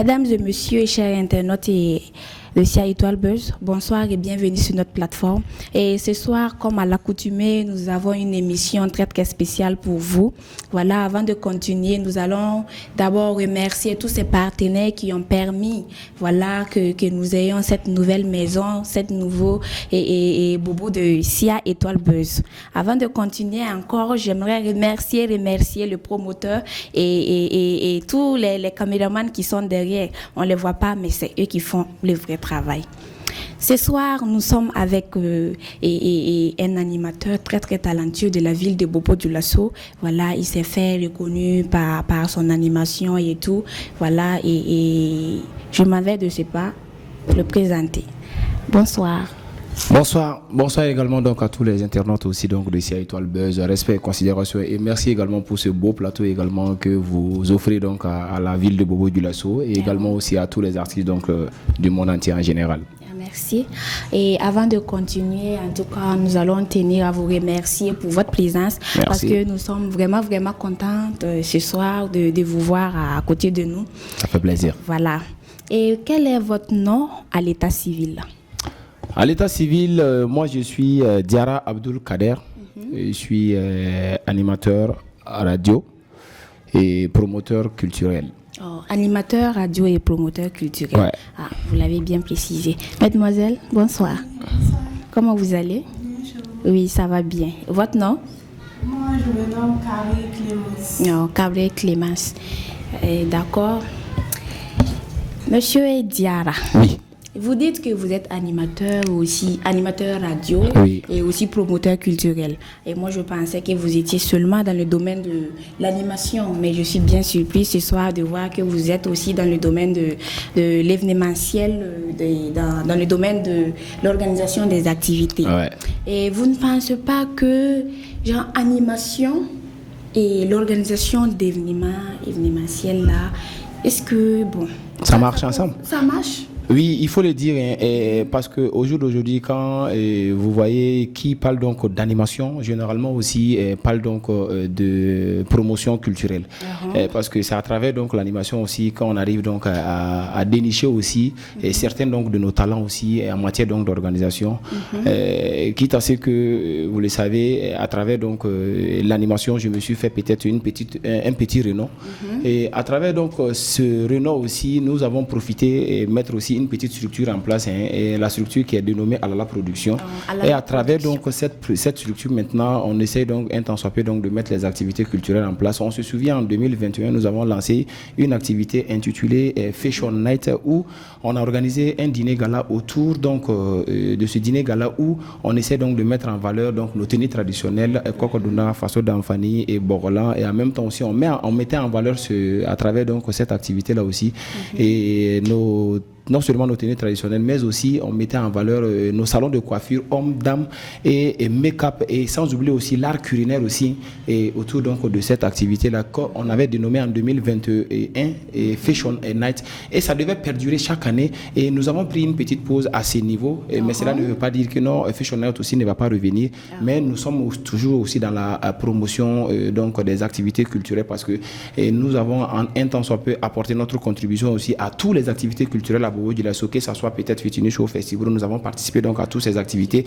Mesdames et messieurs, chers internautes et de CA Étoile Buzz, bonsoir et bienvenue sur notre plateforme. Et ce soir, comme à l'accoutumée, nous avons une émission très très spéciale pour vous. Voilà, avant de continuer, nous allons d'abord remercier tous ces partenaires qui ont permis, voilà, que nous ayons cette nouvelle maison, cette nouveau et bobo de CA Étoile Buzz. Avant de continuer encore, j'aimerais remercier le promoteur et tous les caméramans qui sont derrière. On les voit pas, mais c'est eux qui font le vrai travail. Ce soir, nous sommes avec un animateur très très talentueux de la ville de Bobo-Dioulasso. Voilà, il s'est fait reconnu par son animation et tout. Voilà, et je m'en vais de ce pas le présenter. Bonsoir. Bonsoir également donc à tous les internautes aussi donc de CA Étoile Buzz, respect et considération et merci également pour ce beau plateau également que vous offrez donc à la ville de Bobo-Dioulasso et également aussi à tous les artistes donc du monde entier en général. Merci. Et avant de continuer, en tout cas, nous allons tenir à vous remercier pour votre présence. Merci. Parce que nous sommes vraiment contents ce soir de vous voir à côté de nous. Ça fait plaisir. Voilà. Et quel est votre nom à l'état civil? À l'état civil, moi je suis Diara Abdul Kader. Je suis animateur radio et promoteur culturel. Oh, animateur radio et promoteur culturel. Ouais. Ah, vous l'avez bien précisé. Mademoiselle, bonsoir. Bonsoir. Comment vous allez? Bonjour. Oui, ça va bien. Votre nom? Moi, je me nomme Carré Clémence. Non, Carré Clémence. D'accord. Monsieur Diara. Oui. Vous dites que vous êtes animateur aussi, animateur radio oui. Et aussi promoteur culturel. Et moi, je pensais que vous étiez seulement dans le domaine de l'animation, mais je suis bien surprise ce soir de voir que vous êtes aussi dans le domaine de l'événementiel, dans le domaine de l'organisation des activités. Ouais. Et vous ne pensez pas que, genre, animation et l'organisation d'événements événementiels là, est-ce que, bon... Ça marche ensemble? Ça marche. Oui, il faut le dire, hein, parce qu'au jour d'aujourd'hui, quand vous voyez qui parle donc d'animation, généralement aussi parle donc de promotion culturelle. Parce que c'est à travers donc l'animation aussi quand on arrive donc à dénicher aussi certains donc de nos talents aussi en matière donc d'organisation. Quitte à ce que vous le savez, à travers donc l'animation, je me suis fait peut-être un petit renom. Et à travers donc ce renom aussi, nous avons profité et mettre aussi une petite structure en place, et la structure qui est dénommée Alala Production. Et à travers donc cette structure maintenant, on essaie donc un temps soit peu donc de mettre les activités culturelles en place. On se souvient en 2021, nous avons lancé une activité intitulée Fashion Night où on a organisé un dîner gala autour donc de ce dîner gala où on essaie donc de mettre en valeur donc nos tenues traditionnelles Kokoduna, Faso d'Amfani et Borolan, et en même temps aussi on mettait en valeur à travers donc cette activité là aussi et non seulement nos tenues traditionnelles, mais aussi on mettait en valeur nos salons de coiffure, hommes, dames et make-up, et sans oublier aussi l'art culinaire aussi, et autour donc de cette activité-là qu'on avait dénommé en 2021 Fashion Night, et ça devait perdurer chaque année, et nous avons pris une petite pause à ce niveau, mais cela ne veut pas dire que non, Fashion Night aussi ne va pas revenir, mais nous sommes toujours aussi dans la promotion donc des activités culturelles, parce que nous avons en un temps soit peu apporté notre contribution aussi à toutes les activités culturelles à Bobo-Dioulasso, que ça soit peut-être Fitini Show Festival. Nous avons participé donc à toutes ces activités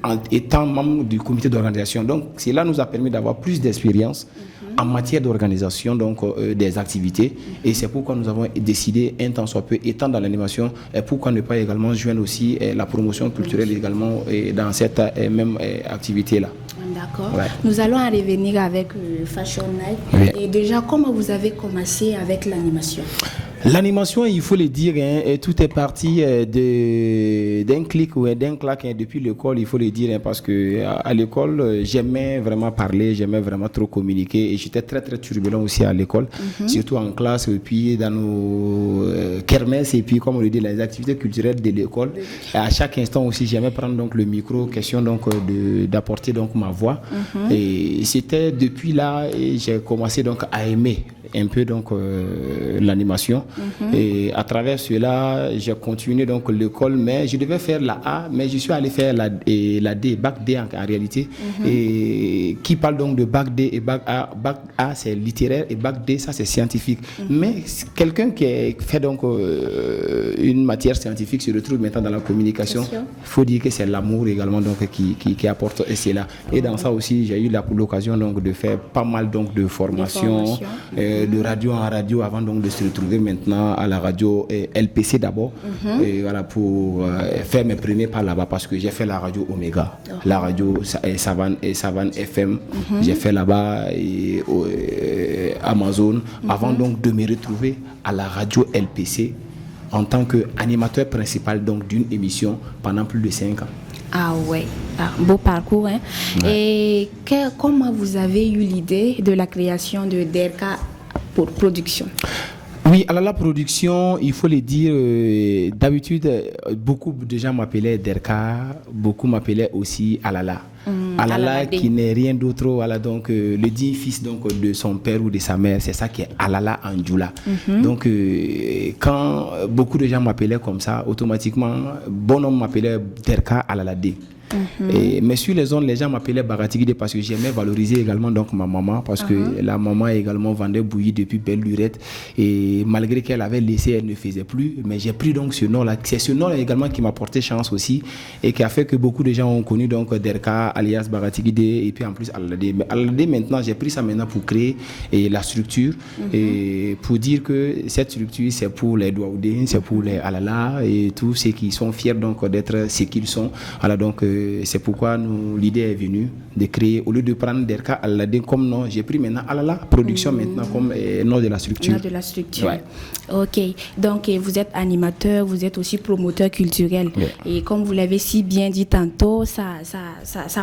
en étant membre du comité d'organisation. Donc cela nous a permis d'avoir plus d'expérience en matière d'organisation donc des activités, et c'est pourquoi nous avons décidé un temps soit peu étant dans l'animation, pourquoi ne pas également joindre aussi la promotion culturelle également dans cette même activité là. D'accord. Ouais. Nous allons en revenir avec Fashion Night. Oui. Et déjà, comment vous avez commencé avec l'animation? L'animation, il faut le dire, tout est parti d'un clic ou d'un claque depuis l'école, il faut le dire, parce que à l'école, j'aimais vraiment parler, j'aimais vraiment trop communiquer, et j'étais très très turbulent aussi à l'école, surtout en classe, et puis dans nos kermesses, et puis comme on le dit, les activités culturelles de l'école. Et à chaque instant aussi, j'aimais prendre donc le micro, question donc d'apporter donc ma voix. Et c'était depuis là, et j'ai commencé donc à aimer un peu donc l'animation. Et à travers cela, j'ai continué donc l'école, mais je devais faire la A, mais je suis allé faire la D, bac D en réalité, et qui parle donc de bac D et bac A. Bac A c'est littéraire et bac D ça c'est scientifique. Mais quelqu'un qui fait donc une matière scientifique se retrouve maintenant dans la communication. Il faut dire que c'est l'amour également donc qui apporte cela. Et dans ça aussi, j'ai eu l'occasion donc de faire pas mal donc de formations, de radio en radio avant donc de se retrouver maintenant à la radio LPC d'abord, et voilà pour faire mes premiers pas là-bas parce que j'ai fait la radio Omega, la radio Savane FM, j'ai fait là-bas Amazon avant donc de me retrouver à la radio LPC en tant qu'animateur principal donc d'une émission pendant plus de 5 ans. Ah ouais, beau parcours. Hein? Ouais. Et comment vous avez eu l'idée de la création de DERKA pour production? Oui, Alala Production, il faut le dire, d'habitude, beaucoup de gens m'appelaient DERKA, beaucoup m'appelaient aussi Alala. Alala qui n'est rien d'autre, voilà, donc le digne fils donc, de son père ou de sa mère, c'est ça qui est Alala en Djoula. Donc quand beaucoup de gens m'appelaient comme ça, automatiquement, bon homme m'appelait DERKA Alala D. Mais sur les ondes, les gens m'appelaient Baratigide parce que j'aimais valoriser également donc ma maman parce que la maman également vendait bouillie depuis belle lurette et malgré qu'elle avait laissé, elle ne faisait plus. Mais j'ai pris donc ce nom-là. C'est ce nom-là également qui m'a porté chance aussi et qui a fait que beaucoup de gens ont connu donc DERKA alias Baratigide et puis en plus Alalade. Mais Alalade maintenant, j'ai pris ça maintenant pour créer la structure et pour dire que cette structure c'est pour les Douaoudé, c'est pour les Alala et tous ceux qui sont fiers donc d'être ce qu'ils sont. Alors donc c'est pourquoi l'idée est venue de créer, au lieu de prendre DERKA Alalade comme nom, j'ai pris maintenant Alala Production maintenant comme nom de la structure. Nom de la structure. Ouais. Ok, donc vous êtes animateur, vous êtes aussi promoteur culturel. Ouais. Et comme vous l'avez si bien dit tantôt, ça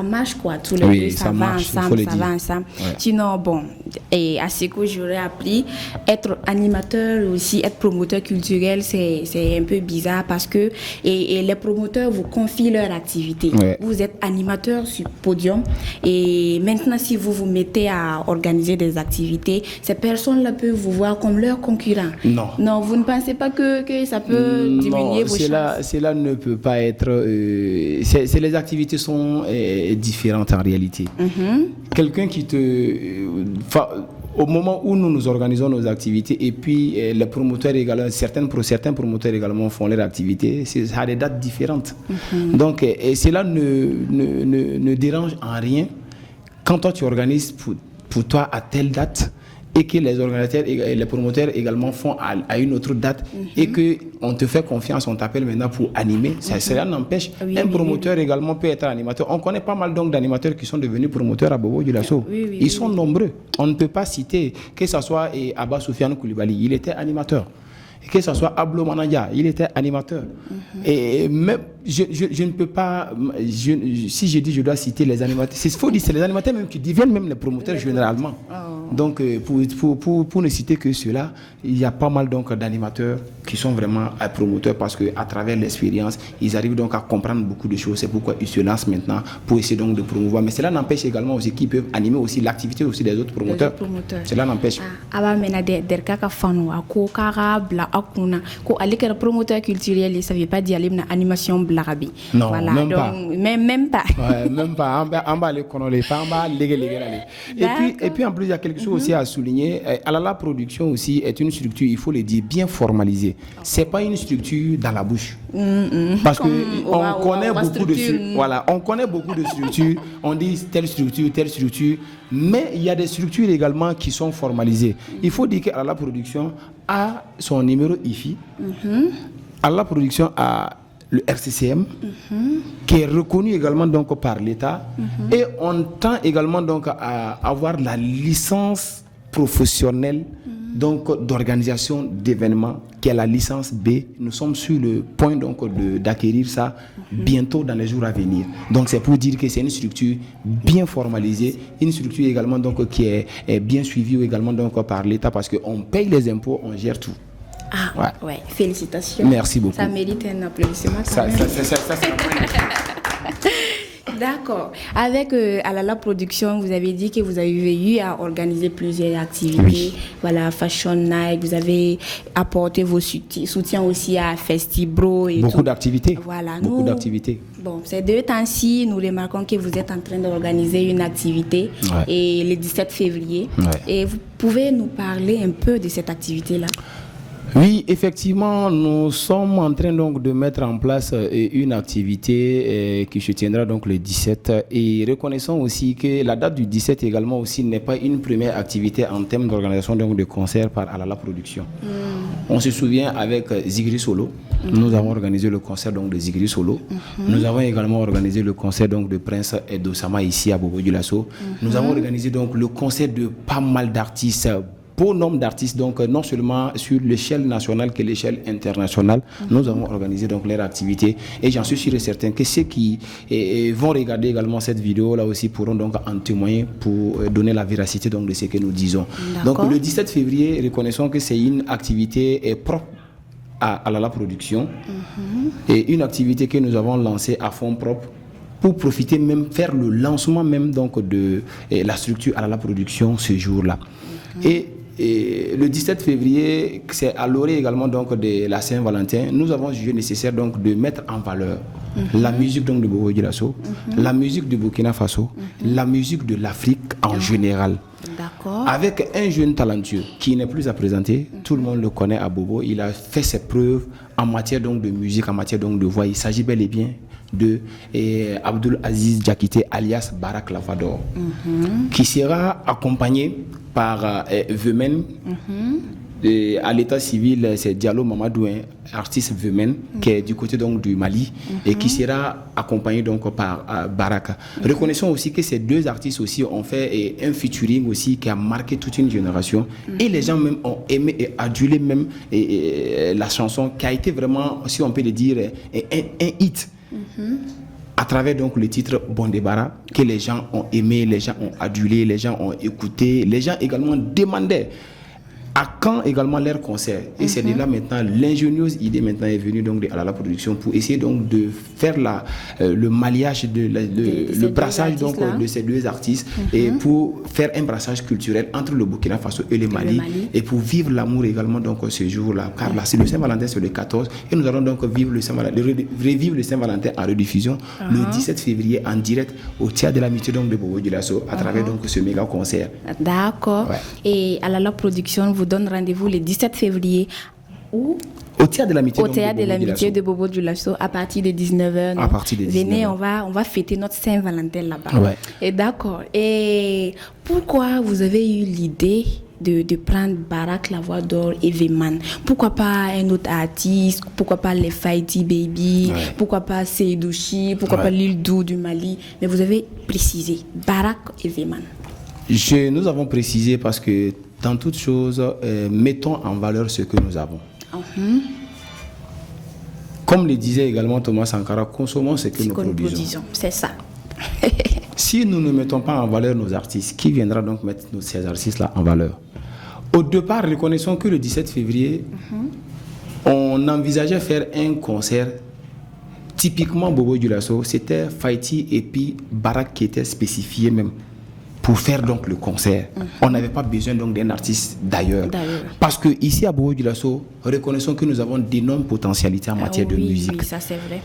marche quoi, tous les deux, ça va ensemble, ça va ensemble. Ouais. Sinon, bon, et à ce que j'aurais appris, être animateur aussi, être promoteur culturel, c'est un peu bizarre parce que et les promoteurs vous confient leur activité. Ouais. Vous êtes animateur sur podium et maintenant si vous vous mettez à organiser des activités, ces personnes-là peuvent vous voir comme leurs concurrents. Non, vous ne pensez pas que ça peut diminuer vos chances? Cela ne peut pas être... les activités sont différentes en réalité. Quelqu'un qui au moment où nous organisons nos activités et puis les promoteurs également, certains promoteurs également font leurs activités, ça a des dates différentes. Donc cela ne dérange en rien quand toi tu organises pour toi à telle date et que les organisateurs et les promoteurs également font à une autre date et qu'on te fait confiance, on t'appelle maintenant pour animer. Cela n'empêche, un promoteur également peut être animateur. On connaît pas mal donc d'animateurs qui sont devenus promoteurs à Bobo Dioulasso. Ils sont nombreux. On ne peut pas citer que ce soit Abba Soufiane Koulibaly, il était animateur. Que ce soit Ablo Manaya, il était animateur. Et même, je ne peux pas, si je dis je dois citer les animateurs, c'est faux dire, c'est les animateurs même qui deviennent même les promoteurs généralement. Donc pour ne citer que cela, il y a pas mal donc d'animateurs qui sont vraiment promoteurs parce qu'à travers l'expérience, ils arrivent donc à comprendre beaucoup de choses. C'est pourquoi ils se lancent maintenant pour essayer donc de promouvoir. Mais cela n'empêche également aussi qu'ils peuvent animer aussi l'activité aussi des autres promoteurs. Cela n'empêche. Akuna ko alikara promoteur culturel ça veut pas dire aller na animation blarabi. Non, voilà, même donc, pas. Même pas. Ouais, même pas. On va les connaître, on va et puis en plus il y a quelque chose aussi à souligner. Alala Production aussi est une structure, il faut le dire, bien formalisée. C'est pas une structure dans la bouche. Parce que on connaît beaucoup de structures. On dit telle structure, mais il y a des structures également qui sont formalisées. Il faut dire qu'Alala Production a son numéro IFI. Alala Production a le RCCM qui est reconnu également donc par l'État et on tend également donc à avoir la licence professionnelle donc d'organisation d'événements qui est la licence B. Nous sommes sur le point donc d'acquérir ça bientôt dans les jours à venir. Donc c'est pour dire que c'est une structure bien formalisée, une structure également donc qui est bien suivie également donc par l'État parce qu'on paye les impôts, on gère tout. Ah ouais, félicitations. Merci beaucoup. Ça mérite un applaudissement. D'accord. Avec Alala Production, vous avez dit que vous avez eu à organiser plusieurs activités. Oui. Voilà, Fashion Night, vous avez apporté vos soutiens aussi à Festibro et beaucoup d'activités. Voilà. Beaucoup d'activités. Bon, ces 2 temps-ci, nous remarquons que vous êtes en train d'organiser une activité et le 17 février. Et vous pouvez nous parler un peu de cette activité-là? Oui, effectivement, nous sommes en train donc de mettre en place une activité qui se tiendra donc le 17 et reconnaissons aussi que la date du 17 également aussi n'est pas une première activité en termes d'organisation donc de concerts par Alala Production. On se souvient avec Zigri Solo, nous avons organisé le concert donc de Zigri Solo. Nous avons également organisé le concert donc de Prince Edosama ici à Bobo-Dioulasso. Nous avons organisé donc le concert de pas mal d'artistes, beau nombre d'artistes, donc non seulement sur l'échelle nationale que l'échelle internationale. Nous avons organisé donc leur activité et j'en suis sûr et certain que ceux qui vont regarder également cette vidéo là aussi pourront donc en témoigner pour donner la véracité donc de ce que nous disons. Donc le 17 février, reconnaissons que c'est une activité propre à Alala Production et une activité que nous avons lancée à fond propre pour profiter même, faire le lancement même donc de la structure Alala Production ce jour-là. Et le 17 février, c'est à l'orée également donc de la Saint-Valentin, nous avons jugé nécessaire donc de mettre en valeur la musique donc de Bobo-Dioulasso, la musique du Burkina Faso, la musique de l'Afrique en général. Avec un jeune talentueux qui n'est plus à présenter, tout le monde le connaît à Bobo, il a fait ses preuves en matière donc de musique, en matière donc de voix. Il s'agit bel et bien de Abdul Aziz Diakité alias Barak Lavador, qui sera accompagné par Vemen. À l'état civil, c'est Diallo Mamadou, artiste Vemen, qui est du côté donc du Mali et qui sera accompagné donc par Barak. Reconnaissons aussi que ces 2 artistes aussi ont fait un featuring aussi qui a marqué toute une génération et les gens même ont aimé et adulé même la chanson qui a été vraiment, si on peut le dire, un hit. À travers donc le titre Bon Débarras que les gens ont aimé, les gens ont adulé, les gens ont écouté, les gens également demandaient à quand également leur concert. Et c'est de là maintenant, l'ingénieuse idée maintenant est venue donc de Alala Production pour essayer donc de faire le mariage, le brassage donc de ces 2 artistes et pour faire un brassage culturel entre le Burkina Faso et le Mali et pour vivre l'amour également donc ce jour-là. Car là, c'est le Saint-Valentin, c'est le 14 et nous allons donc revivre le Saint-Valentin en rediffusion le 17 février en direct au Théâtre de l'Amitié donc de Bobo-Dioulasso à travers donc ce méga concert. D'accord. Et Alala Production vous donne rendez-vous le 17 février où? Au Théâtre de l'Amitié de Bobo-Dioulasso à partir de 19h. À partir de 19h. Venez, on va fêter notre Saint-Valentin là-bas. Et d'accord. Et pourquoi vous avez eu l'idée de prendre Barak Lavador et Veman? Pourquoi pas un autre artiste? Pourquoi pas les Fighty Baby? Pourquoi pas Seydouchi? Pourquoi pas Lil Dou du Mali? Mais vous avez précisé Barak et Veman. Nous avons précisé parce que dans toute chose, mettons en valeur ce que nous avons. Comme le disait également Thomas Sankara, consommons ce que nous produisons. C'est ça. Si nous ne mettons pas en valeur nos artistes, qui viendra donc mettre ces artistes-là en valeur? Au départ, reconnaissons que le 17 février, on envisageait faire un concert typiquement Bobo-Dioulasso. C'était Fighty et puis Barak qui étaient spécifiés même pour faire donc le concert. On n'avait pas besoin donc d'un artiste d'ailleurs. Parce que ici à Bobo-Dioulasso, reconnaissons que nous avons d'énormes potentialités en matière de musique. Oui, ça c'est vrai.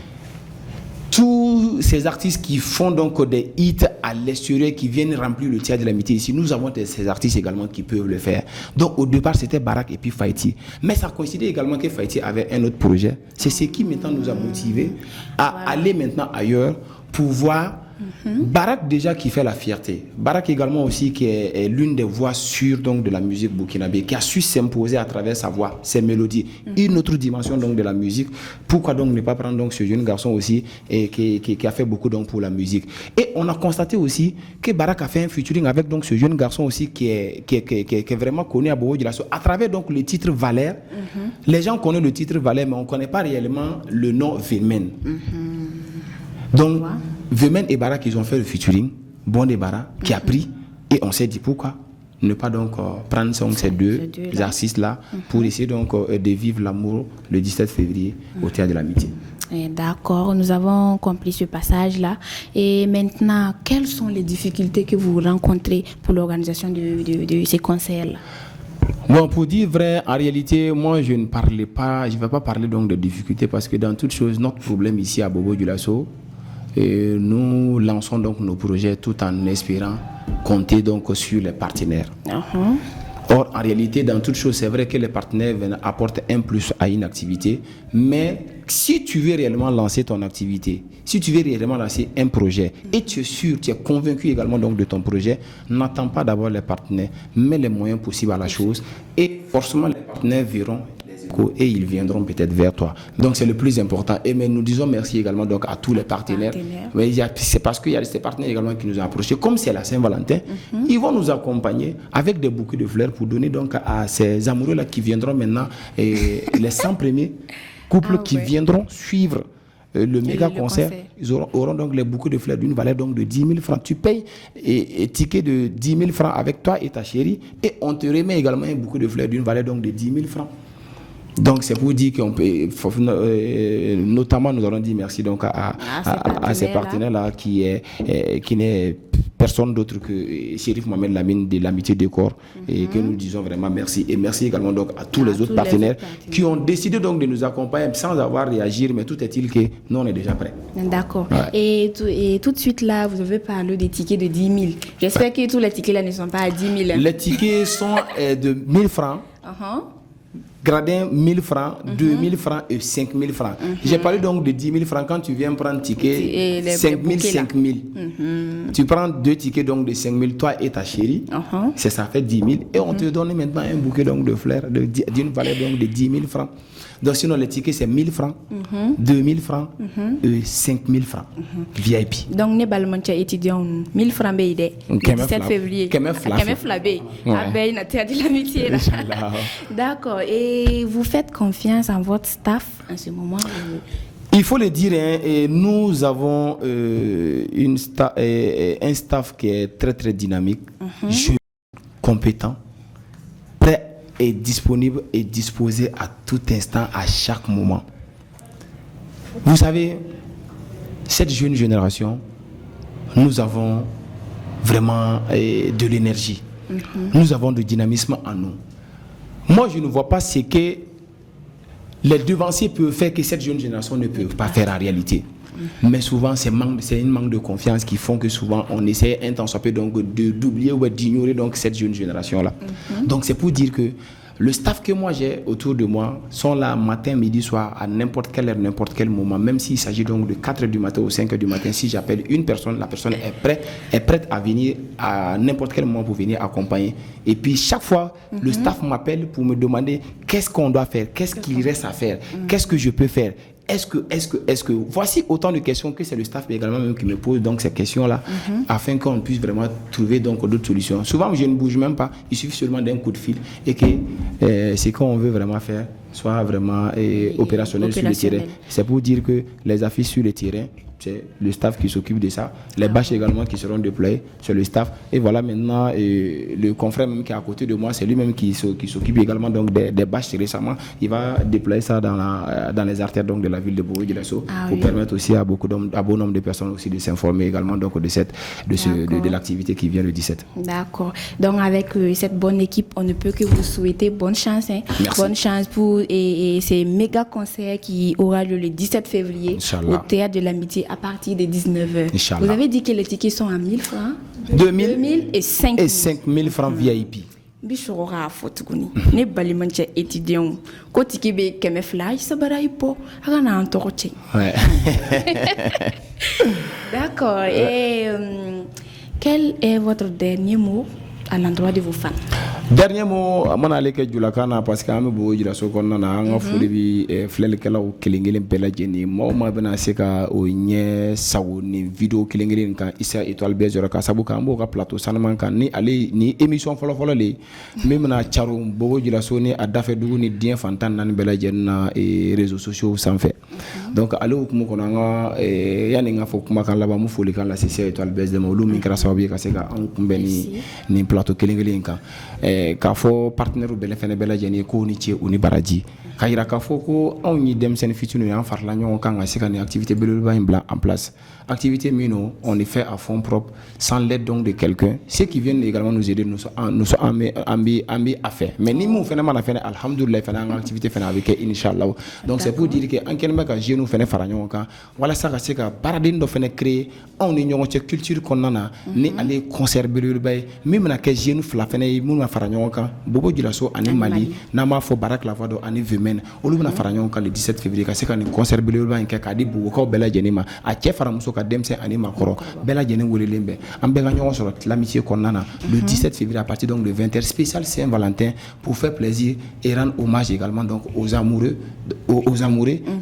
Tous ces artistes qui font donc des hits à l'extérieur, qui viennent remplir le Théâtre de l'Amitié ici, nous avons ces artistes également qui peuvent le faire. Donc au départ c'était Barak et puis Fighty. Mais ça coïncidait également que Fighty avait un autre projet. C'est ce qui maintenant nous a motivés à aller maintenant ailleurs pour voir Barak déjà qui fait la fierté. Barak également aussi qui est l'une des voix sûres donc de la musique burkinabé, qui a su s'imposer à travers sa voix, ses mélodies, une autre dimension donc de la musique. Pourquoi donc ne pas prendre donc ce jeune garçon aussi et qui a fait beaucoup donc pour la musique. Et on a constaté aussi que Barak a fait un featuring avec donc ce jeune garçon aussi qui est vraiment connu à Bobo-Dioulasso à travers donc le titre Valère. Les gens connaissent le titre Valère, mais on ne connaît pas réellement le nom Vemen. Donc Vemen et Barak, ils ont fait le featuring Bon Débarras qui a pris et on s'est dit pourquoi ne pas donc prendre ces deux artistes là pour essayer donc de vivre l'amour le 17 février au Théâtre de l'Amitié. D'accord, nous avons compris ce passage-là. Et maintenant, quelles sont les difficultés que vous rencontrez pour l'organisation de ces concerts-là? Bon, pour dire vrai, en réalité, moi, je ne vais pas parler donc de difficultés parce que dans toute chose, notre problème ici à Bobo-Dioulasso, nous lançons donc nos projets tout en espérant compter donc sur les partenaires. Or, en réalité, dans toute chose, c'est vrai que les partenaires apportent un plus à une activité, mais si tu veux réellement lancer ton activité, si tu veux réellement lancer un projet, et tu es sûr, tu es convaincu également donc de ton projet, n'attends pas d'avoir les partenaires, mets les moyens possibles à la chose, et forcément les partenaires verront les échos et ils viendront peut-être vers toi. Donc c'est le plus important. Et mais nous disons merci également donc à tous les partenaires. Mais c'est parce qu'il y a ces partenaires également qui nous ont approchés. Comme c'est la Saint-Valentin, ils vont nous accompagner avec des bouquets de fleurs pour donner donc à ces amoureux-là qui viendront maintenant, les 100 premiers couples qui viendront suivre le méga concert. Ils auront donc les bouquets de fleurs d'une valeur donc de 10 000 francs. Tu payes et ticket de 10 000 francs avec toi et ta chérie et on te remet également un bouquet de fleurs d'une valeur donc de 10 000 francs. Donc c'est pour dire qu'on peut, notamment nous allons dire merci donc à ces partenaires-là qui n'est personne d'autre que Chérif Mohamed Lamine de l'Amitié des Corps et que nous disons vraiment merci. Et merci également donc à tous les autres partenaires qui ont décidé donc de nous accompagner sans avoir réagi, mais tout est-il que nous on est déjà prêts. D'accord. Ouais. Et tout de suite là, vous avez parlé des tickets de 10 000. J'espère que tous les tickets là ne sont pas à 10 000. Les tickets sont de 1000 francs. Gradin 1000 francs, 2000 francs et 5000 francs. J'ai parlé donc de 10 000 francs quand tu viens prendre ticket 5000, 5000. Tu prends 2 tickets donc de 5000, toi et ta chérie, ça fait 10 000 et on te donne maintenant un bouquet donc de fleurs d'une valeur donc de 10 000 francs. Donc sinon les tickets c'est 1000 francs, 2000 francs et 5000 francs. VIP. Donc ne balmancha étudiant 1000 francs le 17 février. Flabé. Abeille na terre de l'amitié. D'accord. Et vous faites confiance en votre staff en ce moment? Il faut le dire, et nous avons un staff qui est très très dynamique, jeune, compétent, prêt et disponible et disposé à tout instant, à chaque moment. Vous savez, cette jeune génération, nous avons vraiment de l'énergie. Nous avons du dynamisme en nous. Moi, je ne vois pas ce que les devanciers peuvent faire que cette jeune génération ne peut pas faire en réalité. Mais souvent, c'est un manque de confiance qui font que souvent, on essaie un temps soit peu donc d'oublier ou d'ignorer donc cette jeune génération-là. Donc, c'est pour dire que le staff que moi j'ai autour de moi sont là matin, midi, soir, à n'importe quelle heure, n'importe quel moment, même s'il s'agit donc de 4h du matin ou 5h du matin. Si j'appelle une personne, la personne est prête à venir à n'importe quel moment pour venir accompagner. Et puis chaque fois, le staff m'appelle pour me demander qu'est-ce qu'on doit faire, qu'est-ce qu'il reste à faire, qu'est-ce que je peux faire. Est-ce que voici autant de questions que c'est le staff également même qui me pose donc ces questions-là afin qu'on puisse vraiment trouver donc d'autres solutions. Souvent je ne bouge même pas, il suffit seulement d'un coup de fil et que ce qu'on veut vraiment faire soit vraiment opérationnel sur le terrain. C'est pour dire que les affiches sur le terrain, c'est le staff qui s'occupe de ça. Les bâches également qui seront déployées, c'est le staff. Et voilà maintenant, le confrère même qui est à côté de moi, c'est lui-même qui s'occupe également donc des bâches récemment. Il va déployer ça dans les artères donc de la ville de Bobo-Dioulasso pour permettre aussi à bon nombre de personnes aussi de s'informer également donc de l'activité qui vient le 17. D'accord. Donc avec cette bonne équipe, on ne peut que vous souhaiter bonne chance. Merci. Bonne chance pour ces méga concerts qui aura lieu le 17 février au Théâtre de l'Amitié à partir de 19h. Vous avez dit que les tickets sont à 1000 francs, 2000 et 5000. Et 5000 francs VIP. Bishora fotuguni ne balimanche étudiant ko ticket be keme fly sabara ipo agana antoroche. D'accord. Et quel est votre dernier mot à l'endroit de vos fans? Dernier mot, mon aleke Djoulakana parce que ami bo jira so konna na anga fuli bi flel kala o kelengelen pelajeni mo ma bena seka o nye sawo ni video kelengelen kan isa étoile bezora ka sabu kan bo ka plateau sanman kan ni ale ni émission folo le même na charo bo jira so ni adafe dugu ni dien fantan nan belajen na réseaux sociaux sans fait donc ale hukumu kɔnɔ an ka yani n ka fɔ kumakan laban mu foli kan lase Sia Étoile Buzz de ma olu min kɛra sababu ye ka se ka an kunbɛn ni plateau kelen in kan k'a fɔ partenaire bɛɛ fɛnɛ bɛɛ lajɛlen ye ko ni ce u ni baraji ka yira k'a fɔ ko anw ye denmisɛnnin fitininw ye an farala ɲɔgɔn kan ka se ka nin activité belebeleba in bila en place activité minnu on est fait à fond propre sans l'aide donc de quelqu'un ceux qui viennent également nous aider nous an bi a fait mais ni mun fɛnɛ mana fɛnɛ alhamdoulilah fɛnɛ an ka activité fɛnɛ a bɛ kɛ inchallah donc c'est pour dire que an kɛlen bɛ ka jeunes fɛnɛ fara ɲɔgɔn kan walasa ka se ka baaraden dɔ fɛnɛ créer anw ni ɲɔgɔn cɛ culture kɔnɔna na ni ale ye concert belebeleba ye min bɛna kɛ jeunes fila fɛnɛ ye minnu bɛna fara ɲɔgɔn kan Bobo Djilasso ani Mali n'an b'a fɔ Barak Lavado ani Vumène olu bɛna fara ɲɔgɔn kan le 17 février ka se ka nin concert belebeleba in kɛ k'a di Bobokaw bɛɛ lajɛlen ma a cɛ fara muso ka denmisɛn ani maakɔrɔ bɛɛ lajɛlen welelen bɛ an bɛɛ ka ɲɔgɔn sɔrɔ l'amitié kɔnɔna na le 17 février à partir donc de 20h spécial Saint-Valentin pour faire plaisir et rendre hommage également donc aux amoureux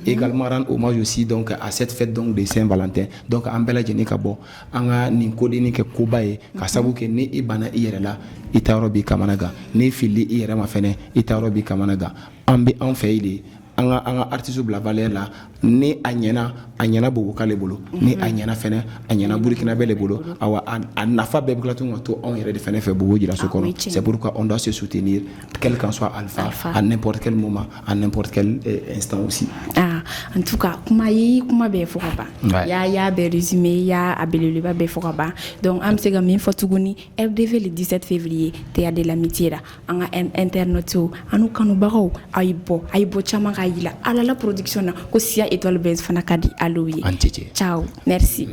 également rendre hommage aussi donc à cette fête donc de Saint-Valentin donc an bɛɛ lajɛlen ka bɔ an ka nin kodenni kɛ koba ye ka sababu kɛ ni i banna i yɛrɛ la i ta yɔrɔ b'i kamana gan ni fili i yɛrɛ ma fɛnɛ i ta yɔrɔ b'i kamana gan an bɛ an fɛ yen de an ka artiste bila valeur la ni a ɲɛna Bobokale bolo ni a ɲɛna fɛnɛ a ɲɛna Burkina bɛ le bolo awa a nafa bɛɛ bɛ tila tun ka to anw yɛrɛ de fɛnɛ fɛ Bobo Djilasso kɔnɔ c'est pourquoi on doit se soutenir quel qu'en soit alpha à n'importe quel moment à n'importe quel instant aussi en tout cas kuma bɛ fɔ ka ban y'a bɛɛ résumé y'a a belebeleba bɛɛ fɔ ka ban donc an bɛ se ka min fɔ tuguni RDV le 17 février Théâtre de l'Amitié la an ka internautes an n'u kanubagaw a ye bɔ caman k'a yira Alala production na ko Sia Étoile Buzz fana ka di alo ye ciao merci